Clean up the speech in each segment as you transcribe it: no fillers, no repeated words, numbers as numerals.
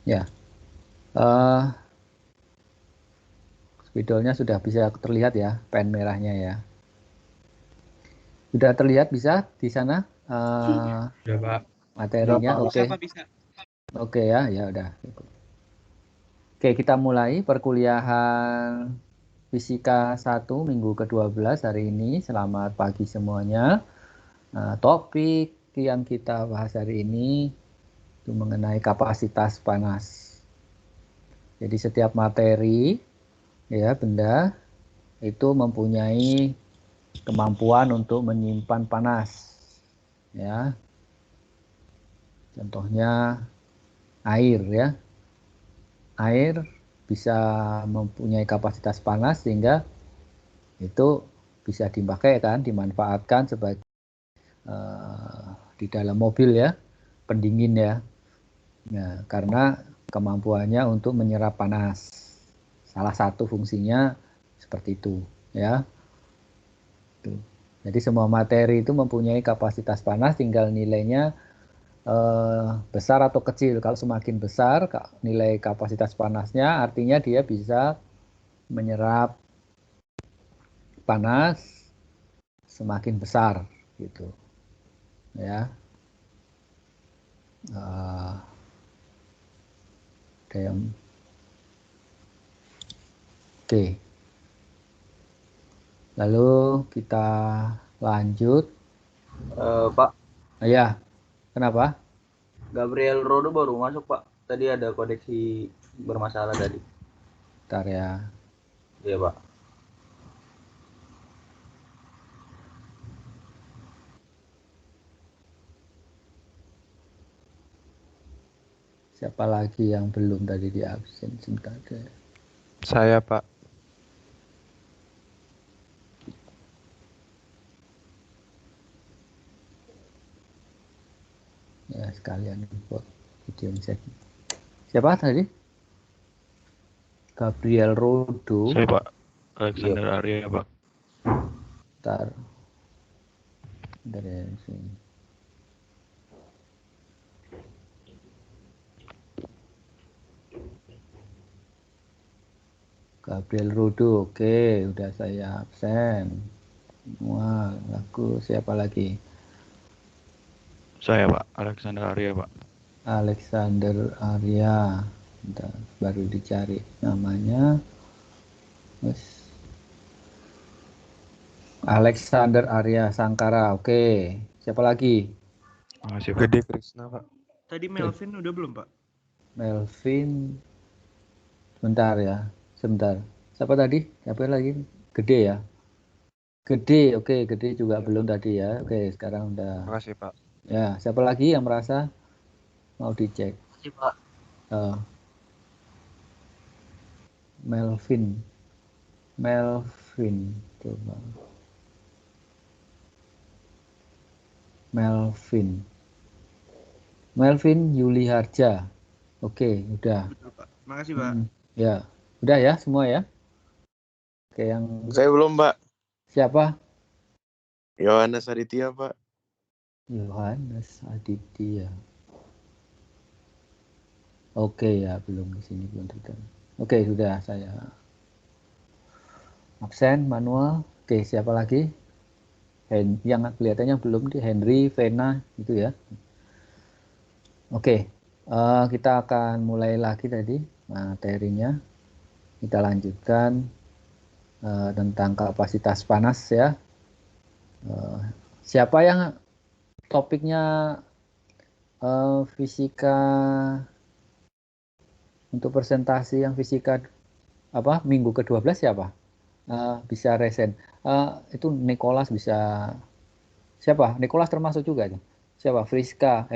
Ya, eh, spidolnya sudah bisa terlihat ya, pen merahnya ya. Sudah terlihat bisa di sana Udah, Pak. Udah, materinya. Pak. Oke, Bisa Pak, bisa. oke ya, ya udah. Oke, kita mulai perkuliahan Fisika 1 minggu ke-12 hari ini. Selamat pagi semuanya. Nah, topik yang kita bahas hari ini itu mengenai kapasitas panas. Jadi setiap materi ya benda itu mempunyai kemampuan untuk menyimpan panas. Ya, contohnya air ya. Air bisa mempunyai kapasitas panas sehingga itu bisa dipakai kan, dimanfaatkan sebagai di dalam mobil ya, pendingin ya. Nah, karena kemampuannya untuk menyerap panas. Salah satu fungsinya seperti itu ya. Jadi semua materi itu mempunyai kapasitas panas, tinggal nilainya besar atau kecil. Kalau semakin besar nilai kapasitas panasnya, artinya dia bisa menyerap panas semakin besar gitu ya. Ada yang oke, lalu kita lanjut Pak, ya. Kenapa? Gabriel Rodo baru masuk, Pak. Tadi ada koneksi bermasalah tadi. Bentar ya. Iya, Pak. Siapa lagi yang belum tadi di absen? Sebentar deh. Saya, Pak. Ya sekalian buat video cek. Siapa tadi? Gabriel Rodo. Saya, Pak. Iya, Alexander Pak. Arya, Pak. Bentar. Dari sini. Gabriel Rodo. Oke, udah saya absen. Wah, lagu siapa lagi? Saya, Pak. Alexander Arya, Pak. Alexander Arya. Bentar, baru dicari namanya. Wes. Alexander Arya Sangkara. Oke. Siapa lagi? Makasih, Pak. Gede Krishna, Pak. Tadi Melvin udah belum, Pak? Melvin. Sebentar ya. Sebentar. Siapa tadi? Siapa lagi? Gede ya. Gede. Oke, Gede juga belum tadi ya. Oke, sekarang udah. Makasih, Pak. Ya, siapa lagi yang merasa mau dicek? Makasih, Pak. Eh, Melvin. Melvin. Coba. Melvin. Melvin Yuli Harja. Oke, udah. Udah, Pak. Makasih, Pak. Ya, udah ya semua ya. Oke, yang Saya belum, Pak. siapa? Yohanes Aditya, Pak. Yohanes Aditya. Oke ya, belum di sini belum terlihat. Oke, sudah saya absen manual. Oke, siapa lagi? Yang kelihatannya belum di Henry, Vena gitu ya. Oke, kita akan mulai lagi tadi materinya. Kita lanjutkan tentang kapasitas panas ya. Siapa yang topiknya fisika untuk presentasi yang fisika apa minggu ke-12 siapa? Bisa resen. Itu Nicholas bisa. Siapa? Nicholas termasuk juga itu. Siapa? Friska,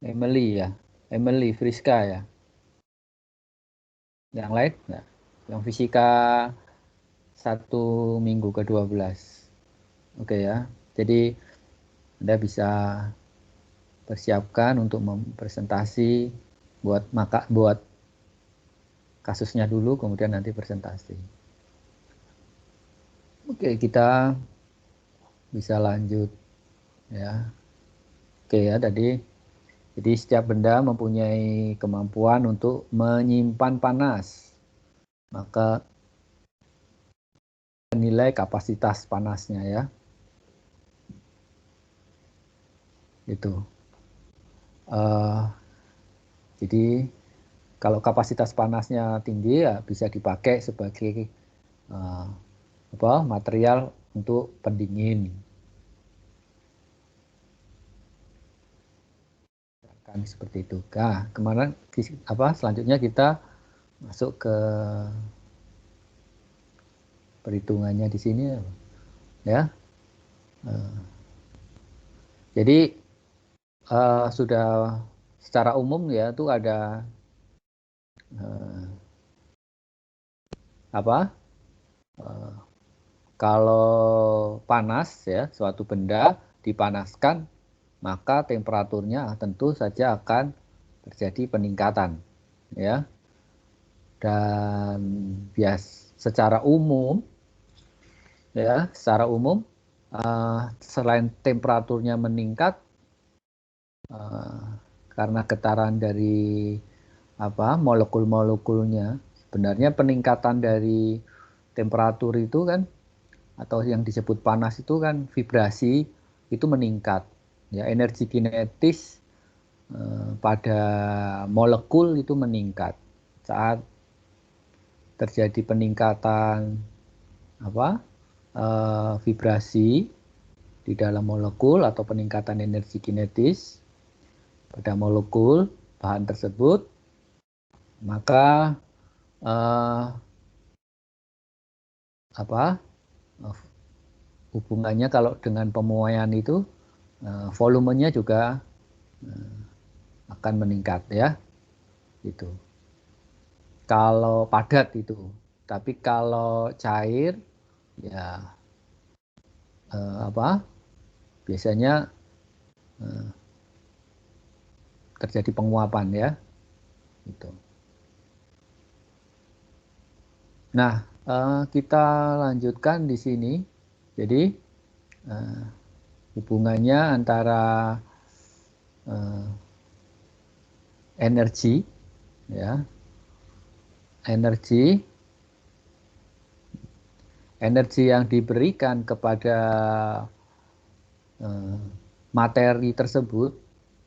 Emily ya. Emily Friska ya. Yang lain? Nah, yang fisika 1 minggu ke-12. Oke ya. Jadi Anda bisa persiapkan untuk mempresentasi buat kasusnya dulu kemudian nanti presentasi. Oke, kita bisa lanjut ya. Oke ya, tadi Jadi setiap benda mempunyai kemampuan untuk menyimpan panas. Maka nilai kapasitas panasnya ya. Itu. Jadi kalau kapasitas panasnya tinggi ya bisa dipakai sebagai material untuk pendingin. Kan seperti itu. Nah, kemarin selanjutnya kita masuk ke perhitungannya di sini ya. Jadi sudah secara umum ya itu ada kalau panas ya suatu benda dipanaskan maka temperaturnya tentu saja akan terjadi peningkatan ya. Dan secara umum ya, selain temperaturnya meningkat karena getaran dari molekul-molekulnya, sebenarnya peningkatan dari temperatur itu kan atau yang disebut panas itu kan vibrasi itu meningkat. Ya, energi kinetis pada molekul itu meningkat saat terjadi peningkatan vibrasi di dalam molekul atau peningkatan energi kinetis pada molekul bahan tersebut, maka hubungannya kalau dengan pemuaian itu volumenya juga akan meningkat ya. Itu. Kalau padat itu. Tapi kalau cair ya biasanya terjadi penguapan ya. Gitu. Nah, kita lanjutkan di sini. Jadi hubungannya antara energi ya, energi yang diberikan kepada materi tersebut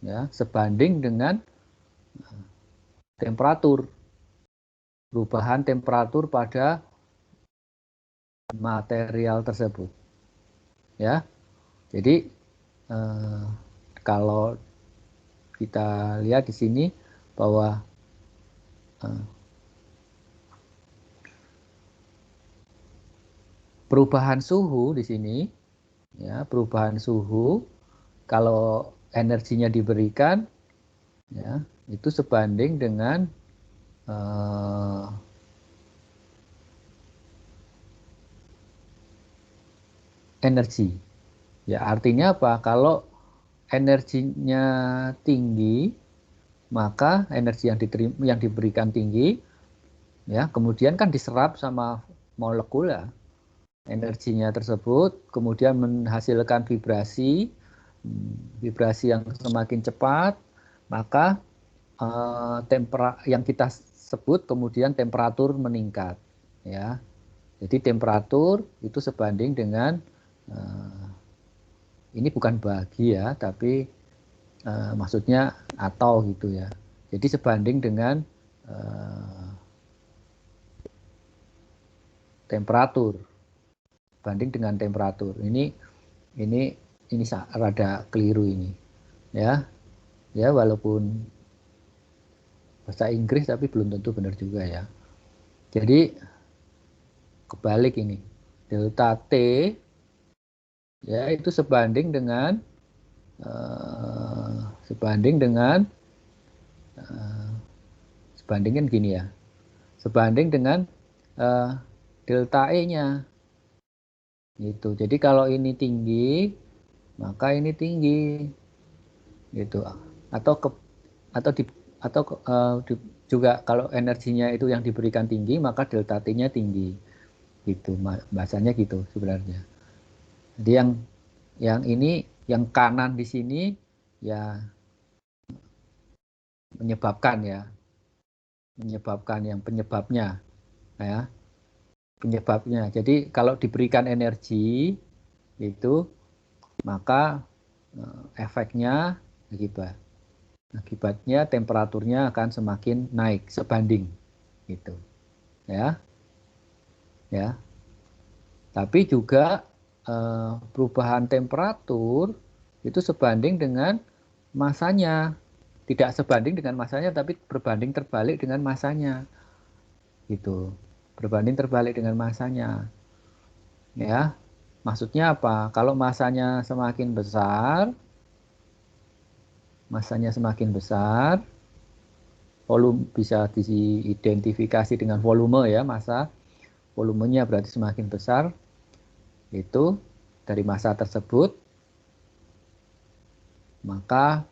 ya sebanding dengan temperatur, perubahan temperatur pada material tersebut ya. Jadi kalau kita lihat di sini bahwa perubahan suhu di sini ya, perubahan suhu kalau energinya diberikan ya itu sebanding dengan energi. Ya, artinya apa? Kalau energinya tinggi, maka energi yang diberikan tinggi, ya, kemudian kan diserap sama molekul ya, energinya tersebut, kemudian menghasilkan vibrasi yang semakin cepat, maka yang kita sebut kemudian temperatur meningkat, ya. Jadi temperatur itu sebanding dengan ini bukan bagi ya, tapi maksudnya atau gitu ya. Jadi sebanding dengan temperatur, banding dengan temperatur. Ini rada keliru ini, ya. Ya walaupun bahasa Inggris tapi belum tentu benar juga ya. Jadi kebalik ini, delta T ya itu sebanding dengan sebandingkan gini ya, sebanding dengan delta E-nya gitu. Jadi kalau ini tinggi maka ini tinggi gitu, juga kalau energinya itu yang diberikan tinggi maka delta T-nya tinggi gitu, bahasanya gitu sebenarnya. Jadi yang ini yang kanan di sini ya menyebabkan ya, penyebabnya ya, penyebabnya. Jadi kalau diberikan energi itu maka efeknya akibatnya temperaturnya akan semakin naik sebanding gitu ya. Tapi juga perubahan temperatur itu sebanding dengan masanya, tidak sebanding dengan masanya tapi berbanding terbalik dengan masanya gitu, berbanding terbalik dengan masanya ya. Maksudnya apa? Kalau masanya semakin besar, volume bisa diidentifikasi dengan volume ya, volumenya berarti semakin besar itu dari massa tersebut, maka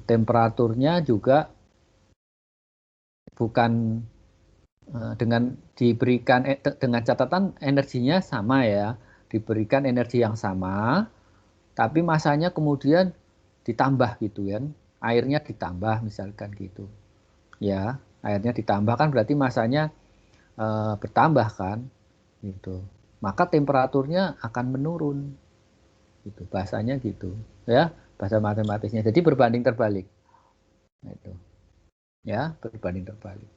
temperaturnya juga bukan dengan diberikan dengan catatan energinya sama ya, diberikan energi yang sama, tapi massanya kemudian ditambah gitu kan, airnya ditambah misalkan gitu ya, airnya ditambah kan berarti massanya bertambah kan gitu, maka temperaturnya akan menurun gitu, bahasanya gitu ya, bahasa matematisnya. Jadi berbanding terbalik itu ya, berbanding terbalik.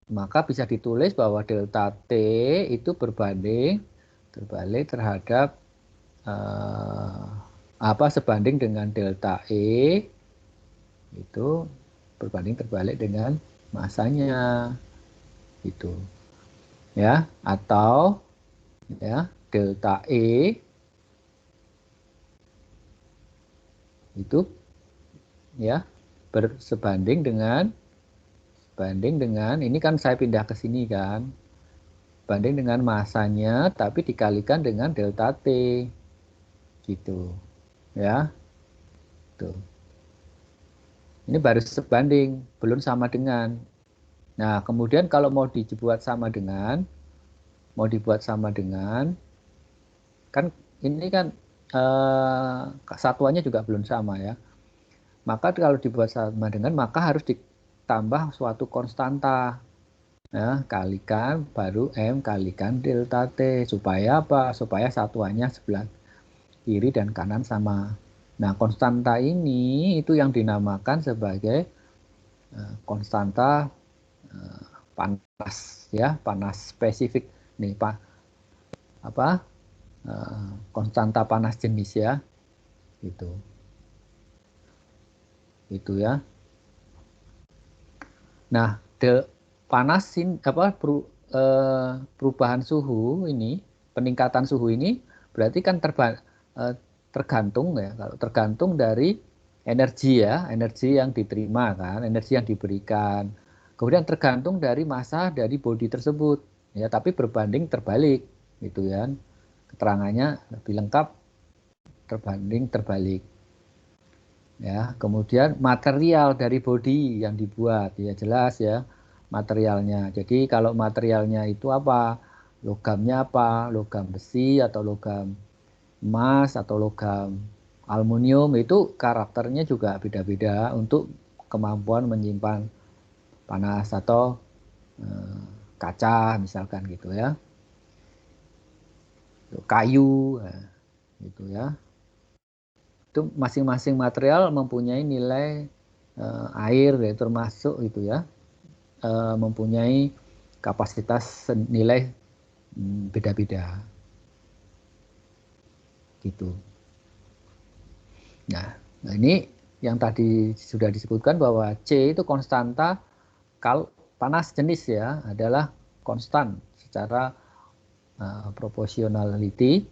Maka bisa ditulis bahwa delta T itu berbanding terbalik terhadap sebanding dengan delta E itu berbanding terbalik dengan masanya gitu ya, atau ya delta E itu ya bersebanding dengan ini kan saya pindah ke sini kan, banding dengan masanya tapi dikalikan dengan delta T gitu ya. Tuh. Ini baru sebanding, belum sama dengan. Nah, kemudian kalau mau dibuat sama dengan, kan ini kan satuannya juga belum sama ya. Maka kalau dibuat sama dengan, maka harus ditambah suatu konstanta. Nah, kalikan baru M kalikan delta T. Supaya apa? Supaya satuannya sebelah kiri dan kanan sama. Nah, konstanta ini itu yang dinamakan sebagai konstanta panas ya, panas spesifik nih Pak. Konstanta panas jenis ya. Gitu. Itu ya. Nah, perubahan suhu ini, peningkatan suhu ini berarti kan tergantung ya, kalau tergantung dari energi ya, energi yang diterima kan, energi yang diberikan. Kemudian tergantung dari massa dari bodi tersebut ya, tapi berbanding terbalik gitu ya. Keterangannya lebih lengkap berbanding terbalik. Ya, kemudian material dari bodi yang dibuat ya jelas ya materialnya. Jadi kalau materialnya itu apa? Logamnya apa? Logam besi atau logam emas atau logam aluminium, itu karakternya juga beda-beda untuk kemampuan menyimpan panas atau kaca misalkan gitu ya. Kayu gitu ya. Itu masing-masing material mempunyai nilai air ya, termasuk itu ya, mempunyai kapasitas nilai beda-beda gitu. Nah, ini yang tadi sudah disebutkan bahwa C itu konstanta panas jenis ya, adalah konstan secara proportionality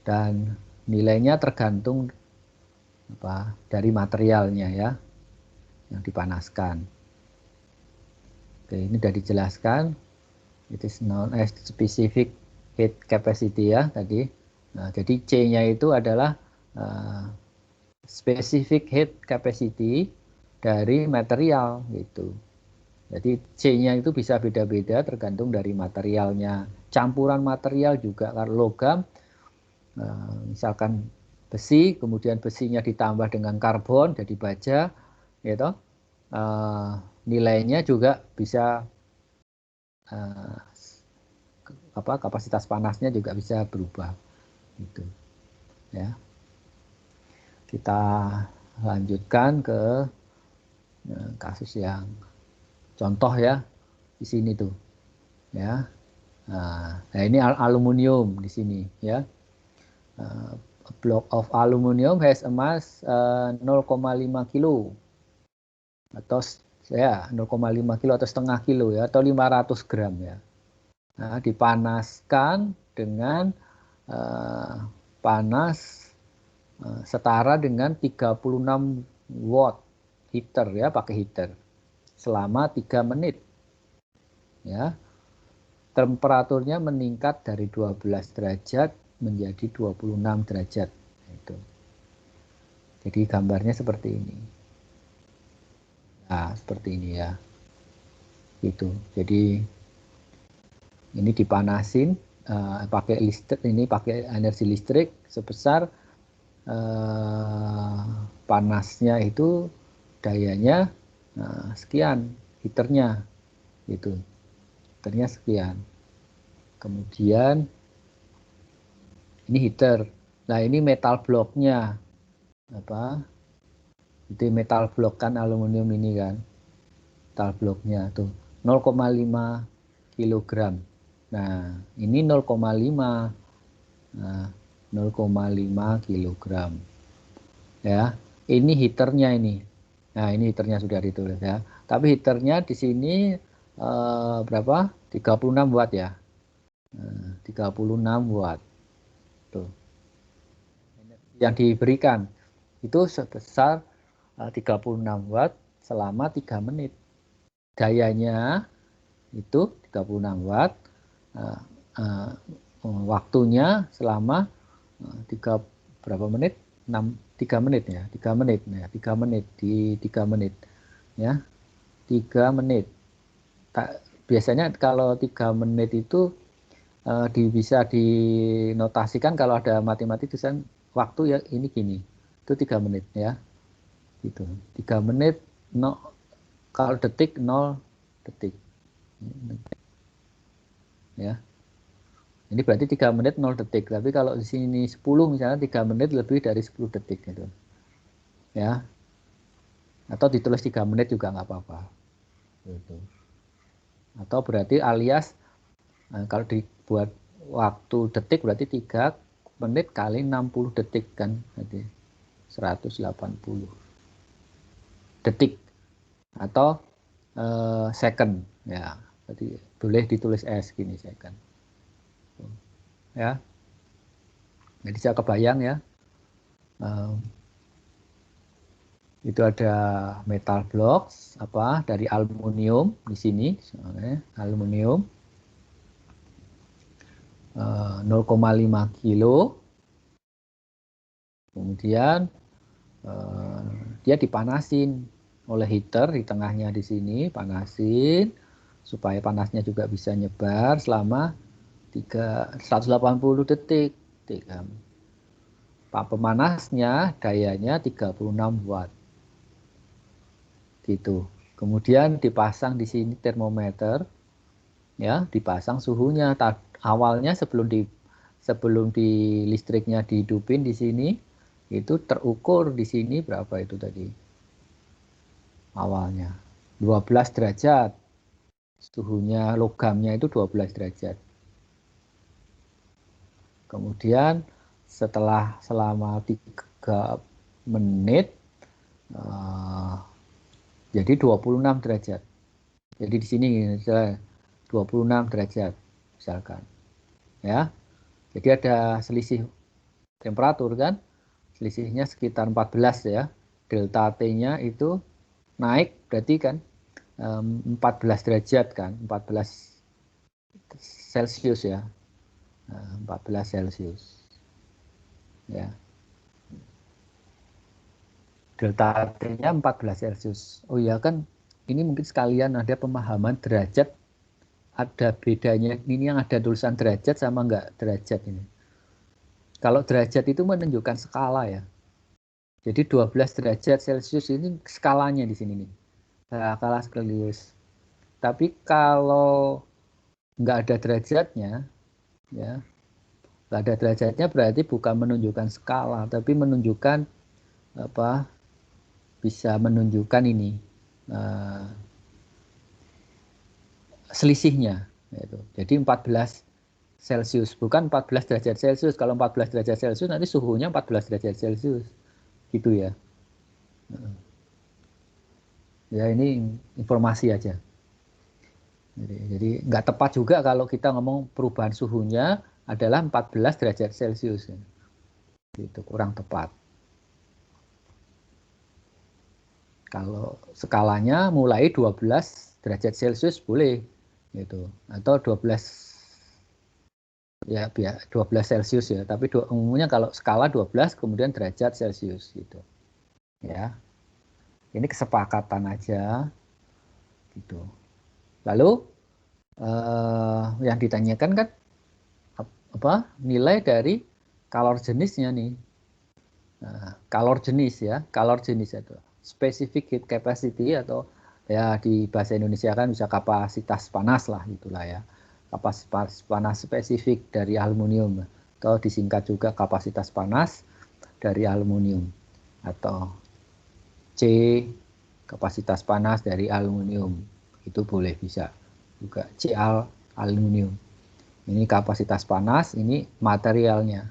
dan nilainya tergantung dari materialnya ya yang dipanaskan. Oke, ini sudah dijelaskan. It is known as specific heat capacity ya tadi. Nah, jadi C-nya itu adalah specific heat capacity dari material gitu. Jadi C-nya itu bisa beda-beda tergantung dari materialnya. Campuran material juga, kalau logam, misalkan besi, kemudian besinya ditambah dengan karbon jadi baja, gitu. Nilainya juga bisa kapasitas panasnya juga bisa berubah, gitu. Ya, kita lanjutkan ke kasus yang contoh ya di sini tuh, ya. Nah ini aluminium di sini, ya. A block of aluminium has a mass 0,5 kilo atau ya 0,5 kilo atau setengah kilo ya, atau 500 gram ya. Nah, dipanaskan dengan panas setara dengan 36 watt heater ya, pakai heater selama 3 menit. Ya. Temperaturnya meningkat dari 12 derajat menjadi 26 derajat. Itu. Jadi gambarnya seperti ini. Nah, seperti ini ya. Gitu. Jadi ini dipanasin pakai listrik, ini pakai energi listrik sebesar panasnya itu dayanya sekian, heaternya gitu. Heaternya sekian. Kemudian ini heater. Nah, ini metal bloknya. Apa? Itu metal blok kan, aluminium ini kan. Metal bloknya tuh 0,5 kilogram. Nah, ini 0,5. Nah, 0,5 kilogram. Ya. Ini heaternya ini. Nah, ini heaternya sudah ditulis ya. Tapi heaternya di sini berapa? 36 watt ya. 36 watt. Tuh. Yang diberikan itu sebesar 36 watt selama 3 menit. Dayanya itu 36 watt. Waktunya selama 3 berapa menit? 3 menit ya. 3 menit ya. 3 menit di 3 menit. Ya. 3 menit. Biasanya kalau 3 menit itu bisa dinotasikan kalau ada matematik tulisan waktu ya ini gini. Itu 3 menit ya. Gitu. 3 menit kalau detik 0 detik. Ya. Ini berarti 3 menit 0 detik. Tapi kalau di sini 10 misalnya 3 menit lebih dari 10 detik gitu. Ya. Atau ditulis 3 menit juga nggak apa-apa. Gitu. Atau berarti alias kalau dibuat waktu detik berarti 3 menit kali 60 detik kan. Jadi 180 detik atau second ya. Jadi boleh ditulis S gini second. Ya. Jadi saya kebayang ya. Itu ada metal blocks apa dari aluminium di sini, aluminium 0,5 kilo. Kemudian dia dipanasin oleh heater di tengahnya di sini, panasin supaya panasnya juga bisa nyebar selama 180 detik. Pemanasnya dayanya 36 watt. Gitu. Kemudian dipasang di sini termometer, ya, dipasang suhunya. Awalnya sebelum di listriknya dihidupin di sini, itu terukur di sini berapa itu tadi? Awalnya 12 derajat. Suhunya logamnya itu 12 derajat. Kemudian selama 3 menit jadi 26 derajat. Jadi di sini 26 derajat misalkan. Ya. Jadi ada selisih temperatur kan? Selisihnya sekitar 14 ya. Delta T-nya itu naik berarti kan 14 derajat kan? 14 Celcius ya. 14 Celcius. Ya. Delta T-nya 14 Celcius. Oh iya kan ini mungkin sekalian ada pemahaman derajat, ada bedanya. Ini yang ada tulisan derajat sama enggak derajat ini. Kalau derajat itu menunjukkan skala ya. Jadi 12 derajat Celcius ini skalanya di sini nih. Skala Celsius. Tapi kalau nggak ada derajatnya, ya, nggak ada derajatnya berarti bukan menunjukkan skala, tapi menunjukkan apa? Bisa menunjukkan ini selisihnya. Gitu. Jadi 14 Celcius, bukan 14 derajat Celcius. Kalau 14 derajat Celcius nanti suhunya 14 derajat Celcius. Gitu ya. Ya ini informasi aja. Jadi nggak tepat juga kalau kita ngomong perubahan suhunya adalah 14 derajat Celcius. Itu kurang tepat. Kalau skalanya mulai 12 derajat Celcius boleh gitu. Atau 12 ya 12 Celcius ya, tapi umumnya kalau skala 12 kemudian derajat Celcius gitu. Ya. Ini kesepakatan aja gitu. Lalu yang ditanyakan kan apa? Nilai dari kalor jenisnya nih. Nah, kalor jenis ya, kalor jenis itu specific heat capacity atau ya di bahasa Indonesia kan bisa kapasitas panas lah itulah ya. Kapasitas panas spesifik dari aluminium atau disingkat juga kapasitas panas dari aluminium atau C kapasitas panas dari aluminium itu boleh bisa juga Cl aluminium. Ini kapasitas panas, ini materialnya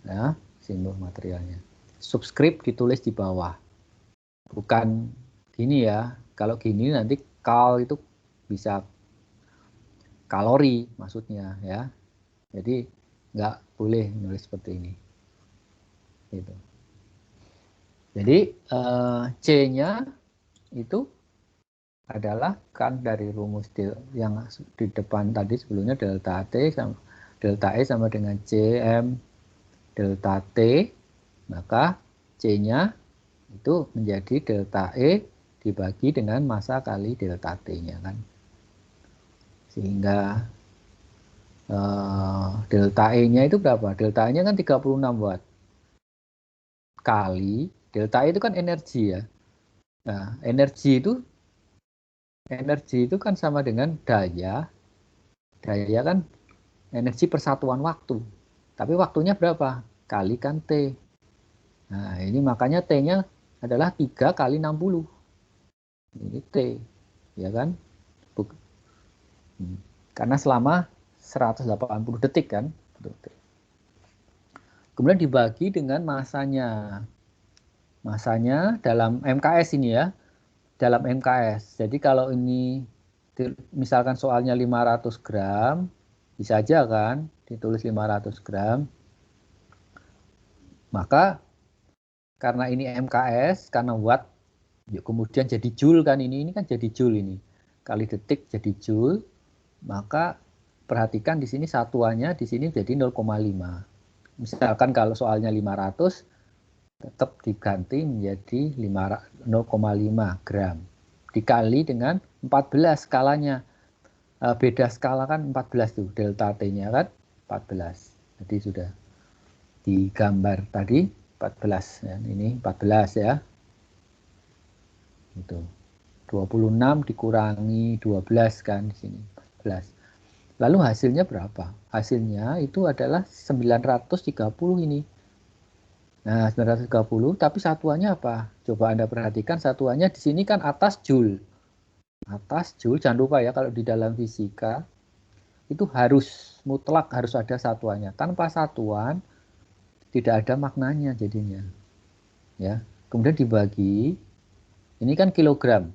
ya, simbol materialnya. Subscript ditulis di bawah, bukan gini ya. Kalau gini nanti kal itu bisa kalori maksudnya ya. Jadi nggak boleh nulis seperti ini. Gitu. Jadi C-nya itu adalah kan dari rumus yang di depan tadi sebelumnya delta T sama delta E sama dengan CM delta T, maka C-nya itu menjadi delta E dibagi dengan massa kali delta T-nya kan. Sehingga delta E-nya itu berapa? Delta E-nya kan 36 watt. Kali delta E itu kan energi ya. Nah, energi itu kan sama dengan daya. Daya kan energi persatuan waktu. Tapi waktunya berapa? Kalikan T. Nah, ini makanya T-nya adalah 3 kali 60. Ini T. Ya kan? Karena selama 180 detik kan. Kemudian dibagi dengan masanya. Masanya dalam MKS ini ya. Dalam MKS. Jadi kalau ini misalkan soalnya 500 gram, bisa aja kan ditulis 500 gram. Maka karena ini MKS, karena watt, kemudian jadi joule kan ini kan jadi joule ini. Kali detik jadi joule, maka perhatikan di sini satuannya di sini jadi 0,5. Misalkan kalau soalnya 500, tetap diganti menjadi 0,5 gram. Dikali dengan 14 skalanya. Beda skala kan 14 tuh, delta T-nya kan 14. Jadi sudah digambar tadi 14 ya. Ini 14 ya. Itu. 26 dikurangi 12 kan di sini 14. Lalu hasilnya berapa? Hasilnya itu adalah 930 ini. Nah, 930 tapi satuannya apa? Coba Anda perhatikan satuannya di sini kan atas joule. Atas joule, jangan lupa ya kalau di dalam fisika itu harus mutlak harus ada satuannya. Tanpa satuan tidak ada maknanya jadinya. Ya. Kemudian dibagi, ini kan kilogram.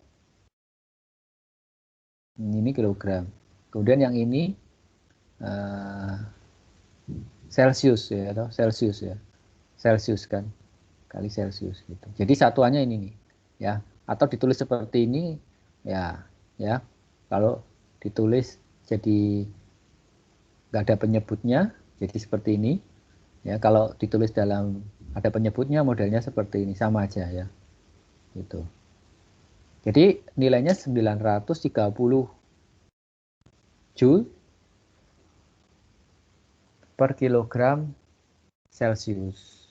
Ini kilogram. Kemudian yang ini Celsius ya atau Celsius ya. Celsius kan kali Celsius gitu. Jadi satuannya ini nih ya, atau ditulis seperti ini ya. Kalau ditulis jadi nggak ada penyebutnya jadi seperti ini ya. Kalau ditulis dalam ada penyebutnya modelnya seperti ini sama aja ya. Gitu. Jadi nilainya 930 Joule per kilogram Celcius.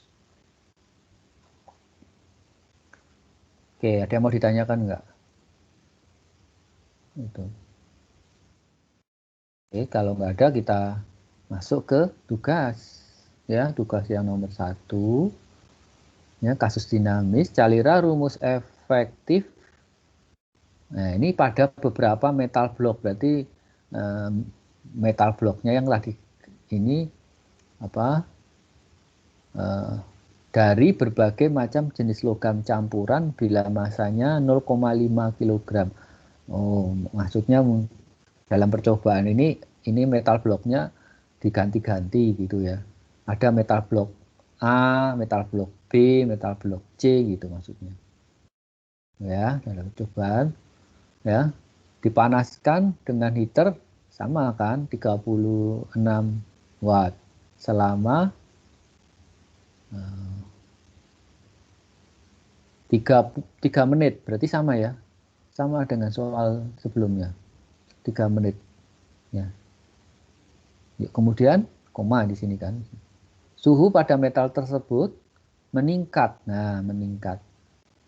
Oke, ada yang mau ditanyakan enggak? Itu. Oke, kalau nggak ada kita masuk ke tugas. Ya, tugas yang nomor 1. Ya, kasus dinamis, carilah rumus efektif. Nah, ini pada beberapa metal blok, berarti metal bloknya yang lagi ini apa? Dari berbagai macam jenis logam campuran bila masanya 0,5 kg. Oh, maksudnya dalam percobaan ini metal bloknya diganti-ganti gitu ya. Ada metal blok A, metal blok B, metal blok C gitu maksudnya. Ya, dalam percobaan ya, dipanaskan dengan heater sama kan 36 watt selama 3 menit, berarti sama ya, sama dengan soal sebelumnya, 3 menit ya. Kemudian koma di sini kan, suhu pada metal tersebut meningkat, nah meningkat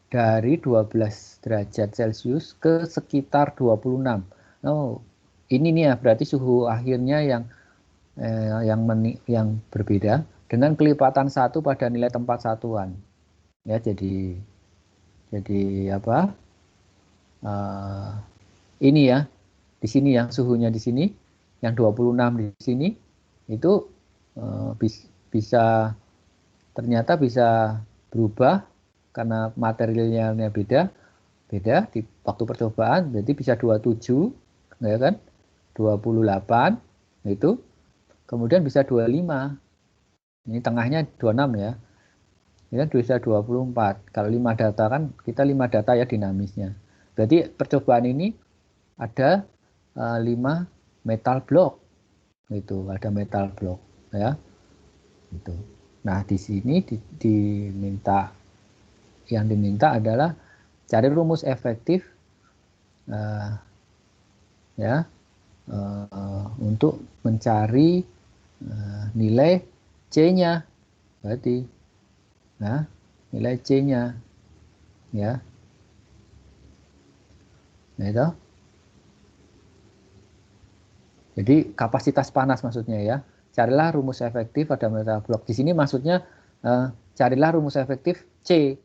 dari 12 derajat Celcius ke sekitar 26. Oh, ini nih ya, berarti suhu akhirnya yang berbeda dengan kelipatan 1 pada nilai tempat satuan. Ya, jadi apa? Ini ya, di sini yang suhunya di sini, yang 26 di sini itu ternyata bisa berubah karena materialnya beda di waktu percobaan, jadi bisa 27 ya kan, 28 itu, kemudian bisa 25, ini tengahnya 26 ya, bisa 24. Kalau 5 data kan, kita 5 data ya dinamisnya, berarti percobaan ini ada 5 metal blok, itu ada metal blok ya itu. Nah, di sini yang diminta adalah cari rumus efektif untuk mencari nilai C-nya, berarti nilai C-nya ya. Nah, itu. Jadi kapasitas panas maksudnya ya. Carilah rumus efektif pada metal blok. Di sini maksudnya carilah rumus efektif C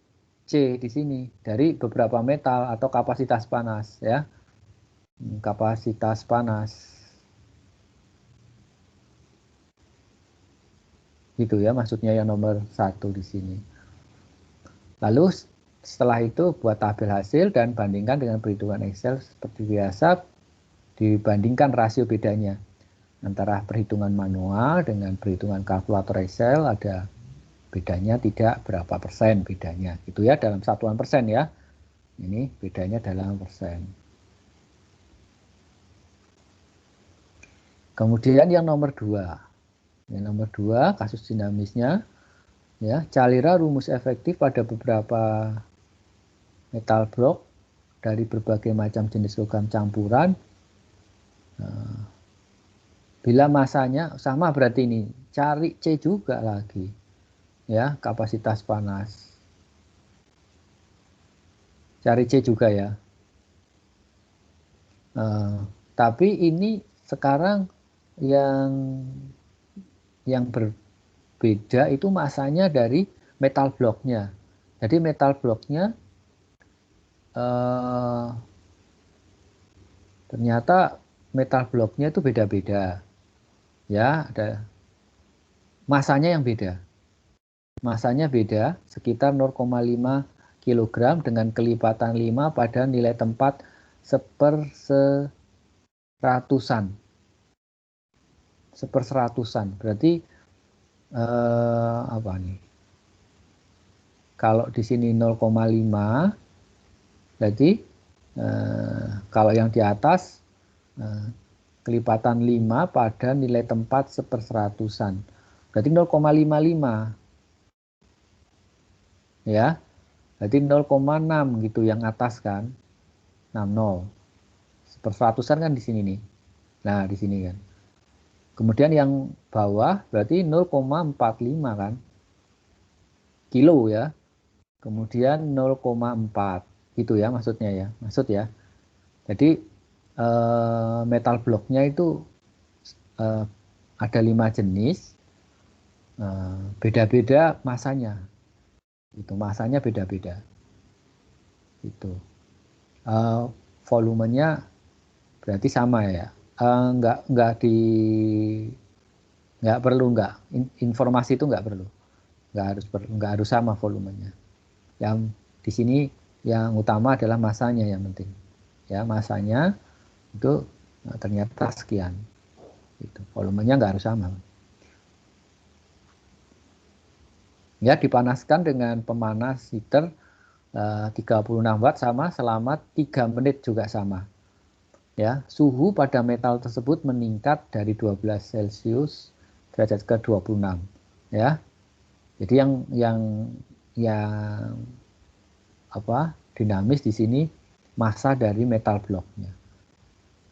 di sini dari beberapa metal atau kapasitas panas ya. Kapasitas panas. Gitu ya maksudnya yang nomor 1 di sini. Lalu setelah itu buat tabel hasil dan bandingkan dengan perhitungan Excel seperti biasa, dibandingkan rasio bedanya antara perhitungan manual dengan perhitungan kalkulator Excel, ada bedanya tidak berapa persen bedanya gitu ya, dalam satuan persen ya. Ini bedanya dalam persen. Kemudian yang nomor 2. Yang nomor 2 kasus dinamisnya ya, carilah rumus efektif pada beberapa metal blok dari berbagai macam jenis logam campuran. Bila masanya sama, berarti ini cari C juga lagi ya, kapasitas panas. Cari C juga ya. Tapi ini sekarang yang berbeda itu masanya dari metal bloknya. Jadi metal bloknya ternyata metal bloknya itu beda-beda. Ya, ada masanya yang beda. Masanya beda sekitar 0,5 kg dengan kelipatan 5 pada nilai tempat 1/100-an. 1/100-an. Berarti apa nih? Kalau di sini 0,5, berarti kalau yang di atas kelipatan 5 pada nilai tempat 1/100-an. Berarti 0,55. Ya. Berarti 0,6 gitu yang atas kan. 1/100-an kan di sini nih. Nah, di sini kan. Kemudian yang bawah berarti 0,45 kan. Kilo ya. Kemudian 0,4 gitu ya maksudnya ya. Maksud ya. Jadi metal bloknya itu ada 5 jenis. Beda-beda masanya. Itu masanya beda-beda. Itu. Volumenya berarti sama ya. Nggak perlu informasi itu nggak perlu. Nggak harus sama volumenya. Yang di sini yang utama adalah masanya yang penting. Ya, masanya itu ternyata sekian. Itu volumenya nggak harus sama. Ya, dipanaskan dengan pemanas heater 36 watt sama selama 3 menit juga sama. Ya, suhu pada metal tersebut meningkat dari 12 Celcius derajat ke 26. Ya. Jadi yang dinamis di sini massa dari metal bloknya.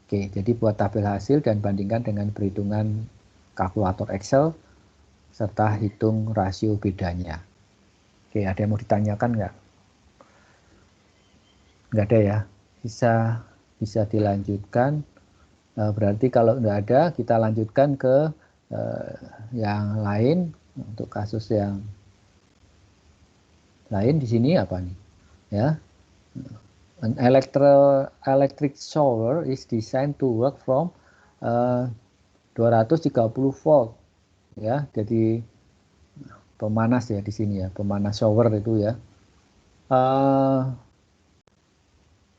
Oke, jadi buat tabel hasil dan bandingkan dengan perhitungan kalkulator Excel serta hitung rasio bedanya. Oke, ada yang mau ditanyakan nggak? Nggak ada ya? Bisa dilanjutkan. Berarti kalau nggak ada, kita lanjutkan ke yang lain. Untuk kasus yang lain di sini apa nih? Ya, an electric shower is designed to work from 230 volt. Ya, jadi pemanas ya di sini ya, pemanas shower itu ya.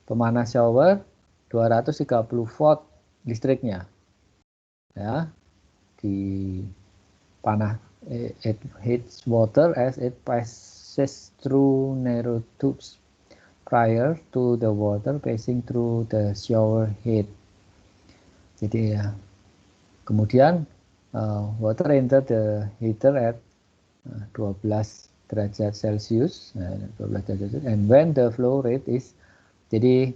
Pemanas shower 230 volt listriknya. Ya. Di panah it heats water as it passes through narrow tubes prior to the water passing through the shower head. Jadi ya. Kemudian water enter the heater at 12 derajat Celcius, 12 derajat Celcius, and when the flow rate is, jadi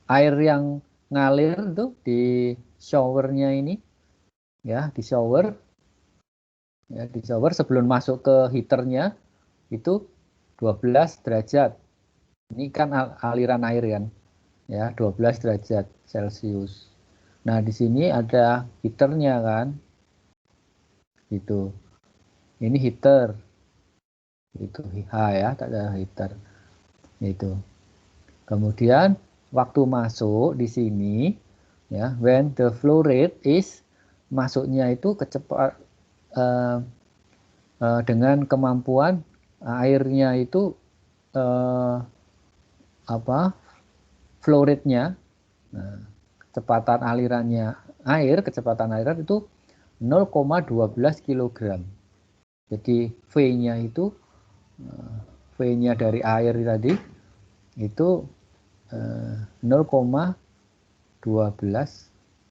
air yang ngalir itu di showernya ini, ya di shower sebelum masuk ke heaternya itu 12 derajat. Ini kan aliran air kan, ya 12 derajat Celcius. Nah, di sini ada heaternya kan. Itu. Ini heater. Itu H ya, tak ada heater. Itu. Kemudian waktu masuk di sini ya, when the flow rate is, masuknya itu dengan kemampuan airnya itu flow rate-nya, kecepatan alirannya kecepatan aliran itu 0,12 kg. Jadi V-nya itu V-nya dari air tadi itu 0,12.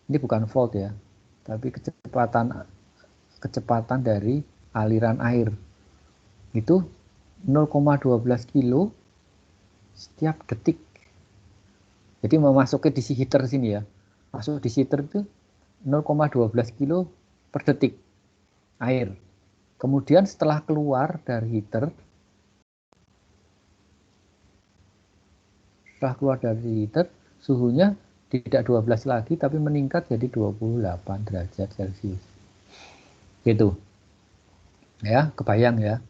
Ini bukan volt ya, tapi kecepatan dari aliran air itu 0,12 kilo setiap detik. Jadi memasuki di heater sini ya, masuk di heater itu 0,12 kilo per detik air. Kemudian setelah keluar dari heater, suhunya tidak 12 lagi tapi meningkat jadi 28 derajat Celcius. Gitu. Ya, kebayang ya.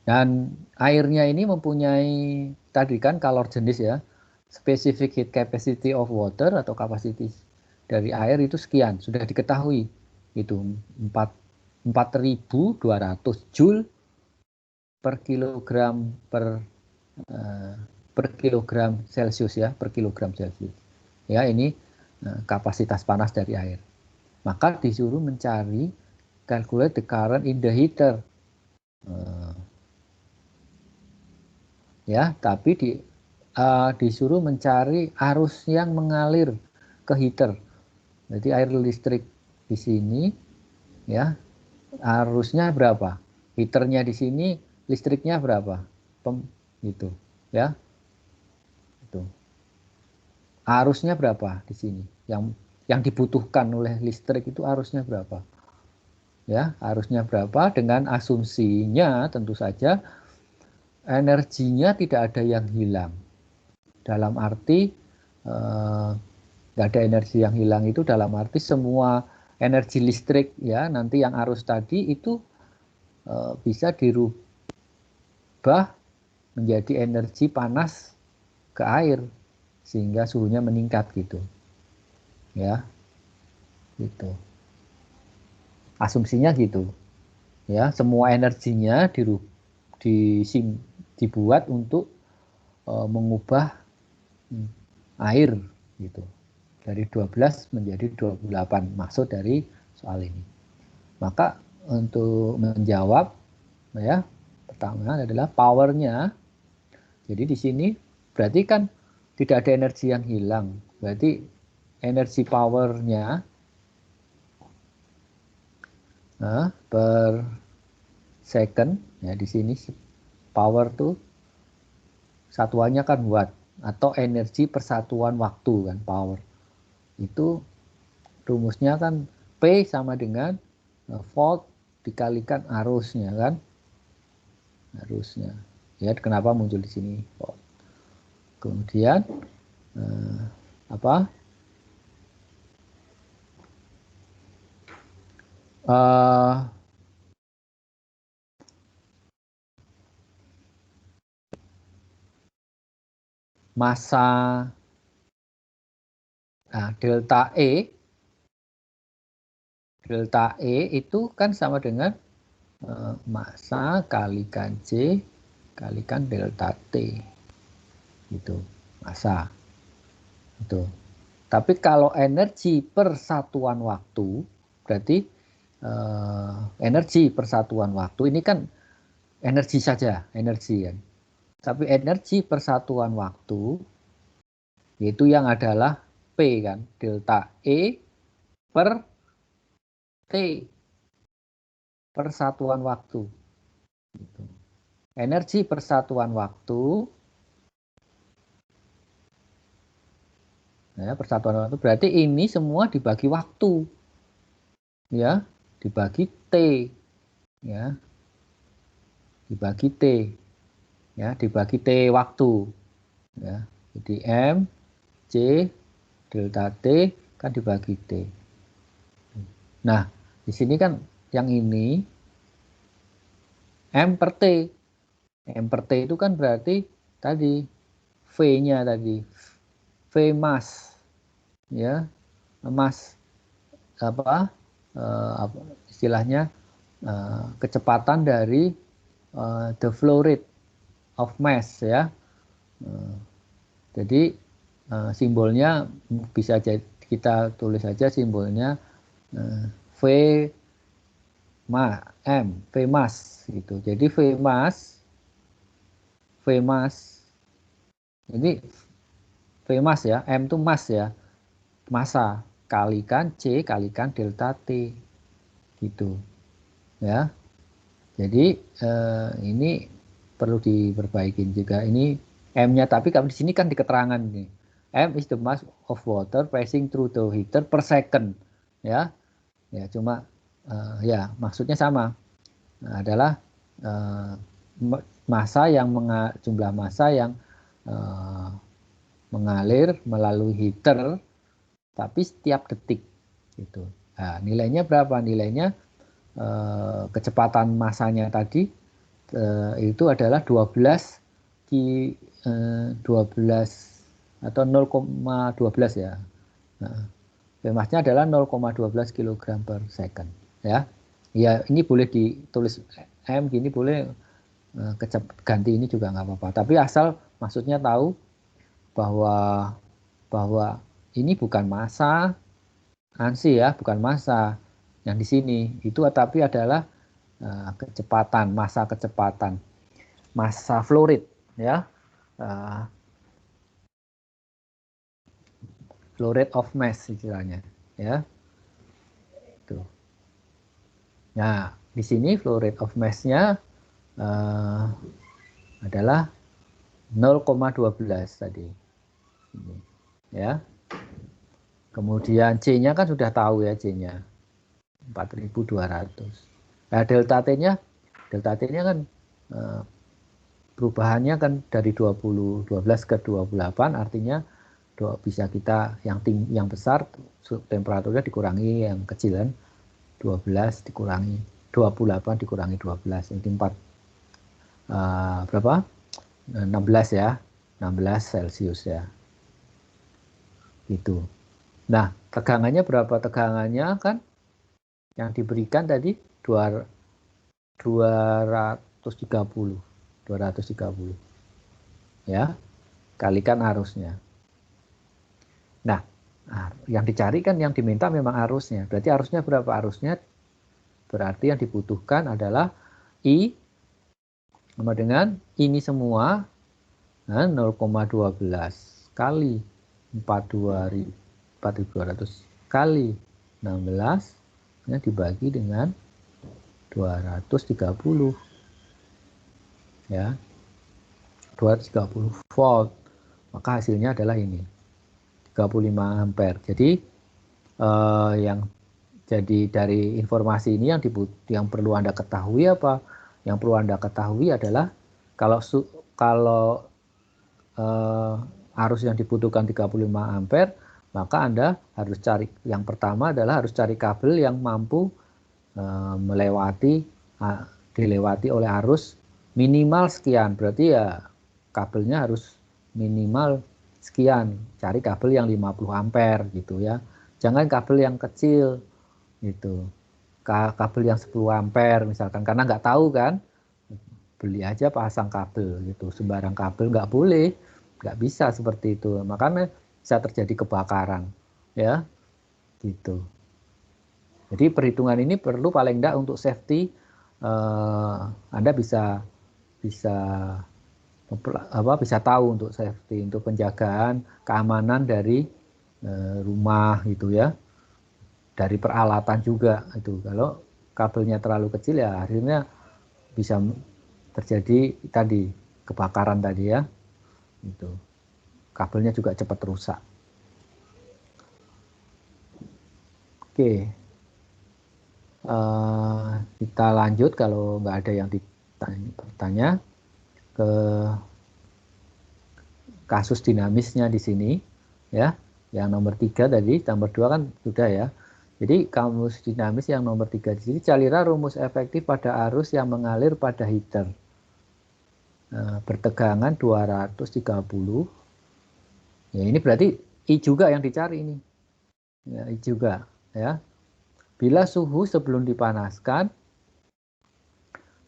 Dan airnya ini mempunyai tadi kan kalor jenis ya, specific heat capacity of water atau kapasitas dari air itu sekian, sudah diketahui itu 4.200 Joule per kilogram per kilogram Celcius ya, per kilogram Celcius. Ya, ini kapasitas panas dari air. Maka disuruh mencari calculate the current in the heater. Ya, tapi disuruh mencari arus yang mengalir ke heater. Jadi air listrik di sini ya, arusnya berapa? Heaternya di sini listriknya berapa? Gitu ya. Itu. Arusnya berapa di sini? Yang dibutuhkan oleh listrik itu arusnya berapa? Ya, arusnya berapa dengan asumsinya tentu saja energinya tidak ada yang hilang. Dalam arti nggak ada energi yang hilang itu dalam arti semua energi listrik ya nanti yang arus tadi itu bisa dirubah menjadi energi panas ke air sehingga suhunya meningkat gitu ya gitu asumsinya gitu ya semua energinya dibuat untuk mengubah air gitu dari 12 menjadi 28 maksud dari soal ini. Maka untuk menjawab ya pertama adalah powernya. Jadi di sini berarti kan tidak ada energi yang hilang. Berarti energi powernya per second ya di sini power tuh satuannya kan watt atau energi persatuan waktu kan power. Itu rumusnya kan P sama dengan volt dikalikan arusnya kan. Arusnya. Ya, kenapa muncul di sini volt. Kemudian apa? Massa delta E itu kan sama dengan massa kalikan C kalikan delta T gitu massa itu. Tapi kalau energi persatuan waktu berarti energi persatuan waktu ini kan energi saja energi kan. Tapi energi persatuan waktu yaitu yang adalah P kan delta E per T persatuan waktu. Energi persatuan waktu ya, persatuan waktu berarti ini semua dibagi waktu ya dibagi T ya dibagi T ya dibagi T waktu ya jadi M C delta T kan dibagi T. Nah di sini kan yang ini M per T. M per T itu kan berarti tadi V-nya tadi V mass ya mass apa istilahnya kecepatan dari the flow rate of mass ya. Jadi simbolnya bisa kita tulis saja simbolnya V mass gitu. Jadi V mass ini V mass ya, M itu mass ya, massa kalikan C kalikan delta T gitu ya. Jadi ini perlu diperbaikin juga ini M-nya, tapi kalau di sini kan di keterangan ini M is the mass of water passing through the heater per second ya. Ya cuma ya maksudnya sama adalah massa yang jumlah massa yang mengalir melalui heater tapi setiap detik gitu. Nah, nilainya berapa? Nilainya kecepatan massanya tadi itu adalah 12 atau 0,12 ya. Nah, massnya adalah 0,12 kg per second ya. Ya ini boleh ditulis M gini boleh ganti ini juga nggak apa-apa. Tapi asal maksudnya tahu bahwa ini bukan massa ANSI ya, bukan massa yang di sini itu, tapi adalah kecepatan, massa flow rate ya, flow rate of mass istilahnya ya. Tuh. Nah di sini flow rate of mass-nya adalah 0,12 tadi. Ini, ya. Kemudian C-nya kan sudah tahu ya, C-nya 4.200. Nah, delta T-nya kan perubahannya kan dari 12 ke 28, artinya bisa kita yang besar temperaturnya dikurangi yang kecil kan, 12 dikurangi 28 dikurangi 12, ini 4 berapa? 16 ya, 16 Celcius ya. Gitu. Nah, tegangannya berapa? Tegangannya kan yang diberikan tadi 230. Ya. Kalikan arusnya. Nah, yang dicari kan yang diminta memang arusnya. Berarti arusnya berapa? Arusnya berarti yang dibutuhkan adalah I sama dengan ini semua 0,12 kali 4.200 kali 16 dibagi dengan 230 ya, 230 volt, maka hasilnya adalah ini 35 ampere. Jadi yang jadi dari informasi ini yang perlu Anda ketahui apa? Yang perlu Anda ketahui adalah kalau arus yang dibutuhkan 35 ampere, maka Anda harus cari, yang pertama adalah harus cari kabel yang mampu dilewati oleh arus minimal sekian. Berarti ya kabelnya harus minimal sekian. Cari kabel yang 50 ampere gitu ya. Jangan kabel yang kecil gitu. Kabel yang 10 ampere misalkan, karena nggak tahu kan. Beli aja pasang kabel gitu. Sembarang kabel nggak boleh. Nggak bisa seperti itu, makanya bisa terjadi kebakaran ya gitu. Jadi perhitungan ini perlu paling enggak untuk safety, Anda bisa tahu untuk safety, untuk penjagaan keamanan dari rumah gitu ya, dari peralatan juga itu. Kalau kabelnya terlalu kecil ya akhirnya bisa terjadi tadi kebakaran tadi ya. Itu kabelnya juga cepat rusak. Oke, kita lanjut kalau nggak ada yang bertanya ke kasus dinamisnya di sini ya. Yang nomor 3 tadi, nomor 2 kan sudah ya. Jadi kasus dinamis yang nomor 3 di sini, carilah rumus efektif pada arus yang mengalir pada heater. Bertegangan 230. Ya, ini berarti I juga yang dicari ini. Ya, I juga ya. Bila suhu sebelum dipanaskan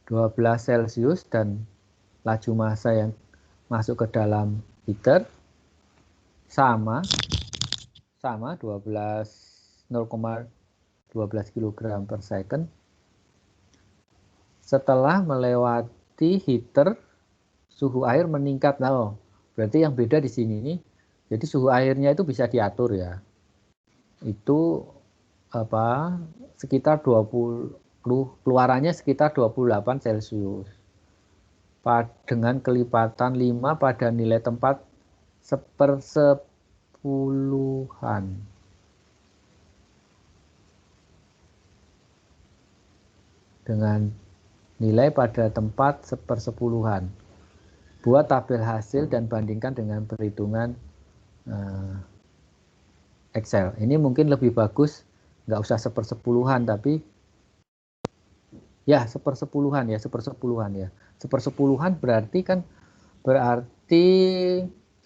12 Celcius dan laju massa yang masuk ke dalam heater sama 0,12 kg per second. Setelah melewati heater, suhu air meningkat. Nah, berarti yang beda di sini nih. Jadi suhu airnya itu bisa diatur ya. Itu sekitar 20, keluarannya sekitar 28 Celcius. Dengan kelipatan 5 pada nilai tempat 1/10. Dengan nilai pada tempat 1/10. Buat tabel hasil dan bandingkan dengan perhitungan Excel. Ini mungkin lebih bagus, nggak usah 1/10, tapi ya 1/10 ya, 1/10 ya. 1/10 berarti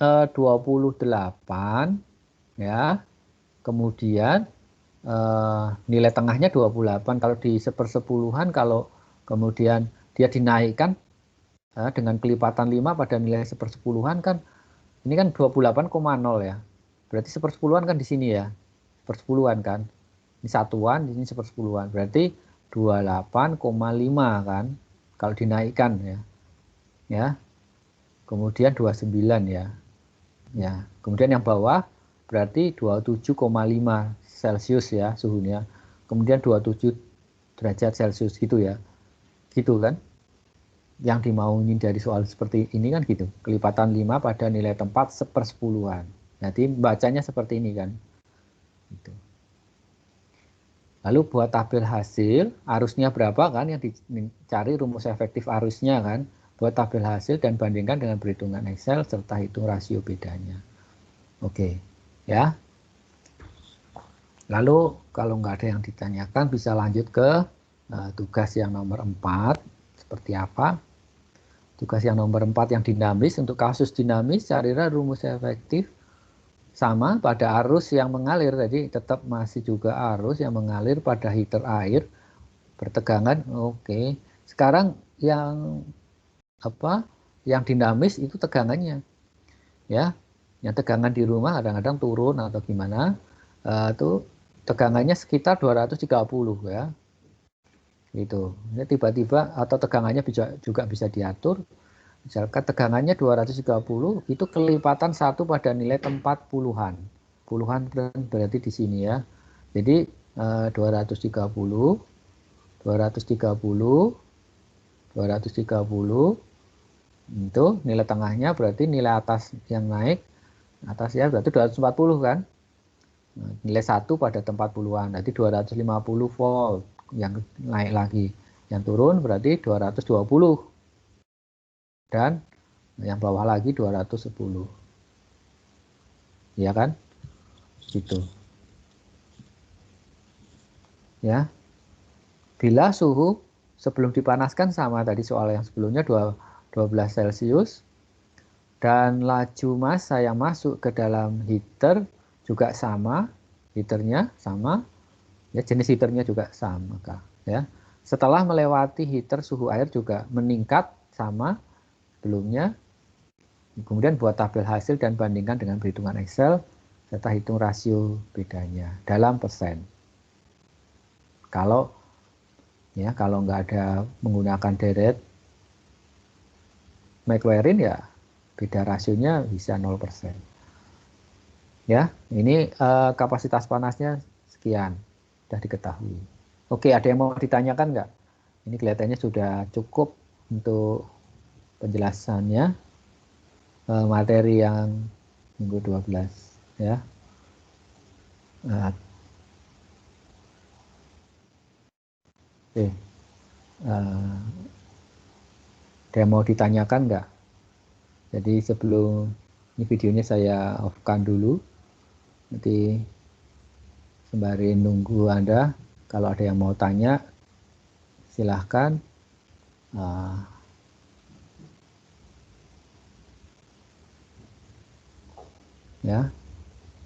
28 ya. Kemudian nilai tengahnya 28. Kalau di 1/10 kalau kemudian dia dinaikkan dengan kelipatan 5 pada nilai 1/10 kan ini kan 28,0 ya. Berarti 1/10 kan di sini ya. 1/10 kan. Ini satuan, di sini 1/10. Berarti 28,5 kan. Kalau dinaikkan ya. Ya. Kemudian 29 ya. Ya. Kemudian yang bawah berarti 27,5 Celcius ya suhunya. Kemudian 27 derajat Celcius gitu ya. Gitu kan. yang dimauin dari soal seperti ini kan gitu. Kelipatan 5 pada nilai tempat 1/10. Jadi bacanya seperti ini kan. Gitu. Lalu buat tabel hasil, arusnya berapa kan yang dicari rumus efektif arusnya kan. Buat tabel hasil dan bandingkan dengan perhitungan Excel serta hitung rasio bedanya. Oke, ya. Lalu kalau nggak ada yang ditanyakan bisa lanjut ke tugas yang nomor 4. Seperti apa? Tugas yang nomor 4 yang dinamis. Untuk kasus dinamis, carilah rumus efektif sama pada arus yang mengalir. Jadi tetap masih juga arus yang mengalir pada heater air bertegangan. Oke. Sekarang yang yang dinamis itu tegangannya. Ya. Yang tegangan di rumah kadang-kadang turun atau gimana. Itu tegangannya sekitar 230 ya. Gitu. Ini tiba-tiba atau tegangannya juga bisa diatur. Misalkan tegangannya 230 itu kelipatan 1 pada nilai tempat puluhan. Puluhan berarti di sini ya. Jadi 230 itu nilai tengahnya berarti nilai atas yang naik atas ya berarti 240 kan. Nilai 1 pada tempat puluhan. Berarti 250 volt yang naik lagi. Yang turun berarti 220. Dan yang bawah lagi 210. Ya kan? Gitu. Ya. Bila suhu sebelum dipanaskan sama tadi soal yang sebelumnya 12 Celcius dan laju massa yang masuk ke dalam heater juga sama, heaternya sama, ya jenis heaternya juga sama, ya. Setelah melewati heater suhu air juga meningkat sama sebelumnya. Kemudian buat tabel hasil dan bandingkan dengan perhitungan Excel serta hitung rasio bedanya dalam persen. Kalau nggak ada menggunakan deret Maclaurin ya beda rasionya bisa 0%. Ya, ini kapasitas panasnya sekian, sudah diketahui. Oke, ada yang mau ditanyakan nggak? Ini kelihatannya sudah cukup untuk penjelasannya materi yang minggu 12 ya. Oke. Ada yang mau ditanyakan nggak? Jadi sebelum ini videonya saya off-kan dulu. Nanti sembari nunggu Anda, kalau ada yang mau tanya, silahkan. Ya.